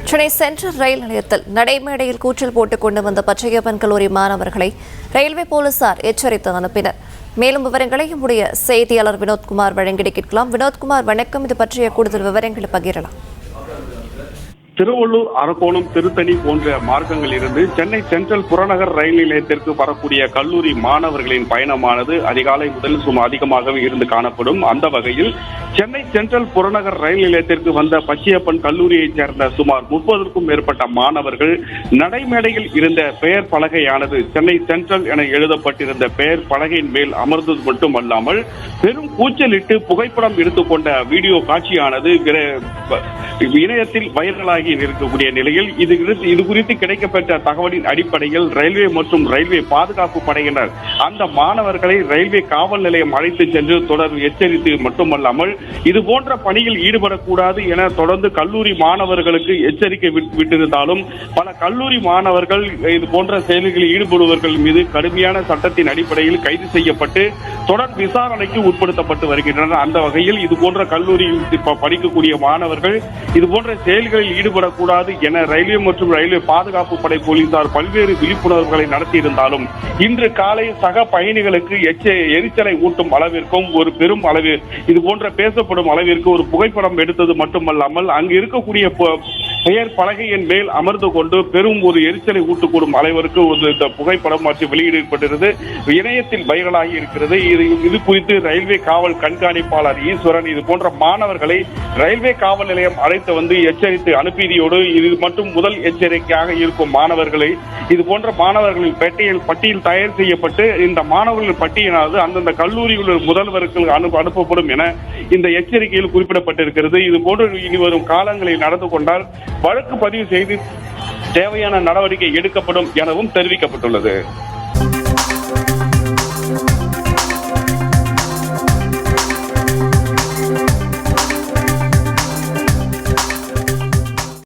Chennai central ரயில் நிலையத்தில் நடைமேடையில் கூச்சல் போட்டுக் கொண்டு வந்த பச்சையப்பன் கல்லூரி மாணவர்களை ரயில்வே போலீசார் எச்சரித்து அனுப்பினர். மேலும் விவரங்களை நம்முடைய செய்தியாளர் வினோத்குமார் வழங்கி கேட்கலாம். வினோத்குமார், வணக்கம். இது பற்றிய கூடுதல் விவரங்களை பகிரலாம். திருவள்ளூர், அரக்கோணம், திருத்தணி போன்ற மார்க்கங்களில் இருந்து சென்னை சென்ட்ரல் புறநகர் ரயில் நிலையத்திற்கு வரக்கூடிய கல்லூரி மாணவர்களின் பயணமானது அதிகாலை முதல் அதிகமாகவே இருந்து காணப்படும். அந்த வகையில் சென்னை சென்ட்ரல் புறநகர் ரயில் நிலையத்திற்கு வந்த பச்சையப்பன் கல்லூரியைச் சேர்ந்த சுமார் 30க்கும் மேற்பட்ட மாணவர்கள் நடைமேடையில் இருந்த பெயர் பலகையானது சென்னை சென்ட்ரல் என எழுதப்பட்டிருந்த பெயர் பலகையின் மேல் அமர்ந்தது மட்டுமல்லாமல் பெரும் கூச்சலிட்டு புகைப்படம் எடுத்துக்கொண்ட வீடியோ காட்சியானது இணையத்தில் வைரலாகி இருக்கக்கூடிய நிலையில் இது குறித்து கிடைக்கப்பட்ட தகவலின் அடிப்படையில் ரயில்வே மற்றும் ரயில்வே பாதுகாப்பு படையினர் அந்த மாணவர்களை ரயில்வே காவல் நிலையம் அழைத்து சென்று தொடர் எச்சரித்து மட்டுமல்லாமல் இது போன்ற பணியில் ஈடுபடக்கூடாது என தொடர்ந்து கல்லூரி மாணவர்களுக்கு எச்சரிக்கை விட்டிருந்தாலும் பல கல்லூரி மாணவர்கள் இது போன்ற செயல்களில் ஈடுபடுவர்கள் மீது கடுமையான சட்டத்தின் அடிப்படையில் கைது செய்யப்பட்டு தொடர் விசாரணைக்கு உட்படுத்தப்பட்டு வருகின்றனர். அந்த வகையில் இது போன்ற கல்லூரியில் படிக்கக்கூடிய மாணவர்கள் இது போன்ற செயல்களில் ஈடுபடக்கூடாது என ரயில்வே மற்றும் ரயில்வே பாதுகாப்பு படை போலீசார் பல்வேறு விழிப்புணர்வுகளை நடத்தியிருந்தாலும் இன்று காலை சக பயணிகளுக்கு எரிச்சலை ஊட்டும் அளவிற்கும் ஒரு பெரும் அளவு இது போன்ற பேசப்படும் அளவிற்கு ஒரு புகைப்படம் எடுத்தது மட்டுமல்லாமல் அங்கு இருக்கக்கூடிய பெயர் பலகையின் மேல் அமர்ந்து கொண்டு பெரும் ஒரு எரிச்சலை ஊட்டக்கூடும் அளவிற்கு இந்த புகைப்படம் மற்றும் வெளியிடப்பட்டிருந்தது இணையத்தில் வைரலாகி இருக்கிறது. இது குறித்து ரயில்வே காவல் கண்காணிப்பாளர் ஈஸ்வரன் இது போன்ற மாணவர்களை ரயில்வே காவல் நிலையம் அழைத்து வந்து எச்சரித்து அனுப்பியதோடு இது மட்டும் முதல் எச்சரிக்கையாக இருக்கும் மாணவர்களை இது போன்ற மாணவர்களின் பட்டியல் தயார் செய்யப்பட்டு இந்த மாணவர்களின் பட்டியலானது அந்தந்த கல்லூரிகளின் முதல்வருக்கு அனுப்பப்படும் என இந்த எச்சரிக்கையில் குறிப்பிடப்பட்டிருக்கிறது. இது போன்று இனி வரும் காலங்களில் நடந்து கொண்டால் வழக்கு பதிவு செய்து தேவையான நடவடிக்கை எடுக்கப்படும் எனவும் தெரிவிக்கப்பட்டுள்ளது.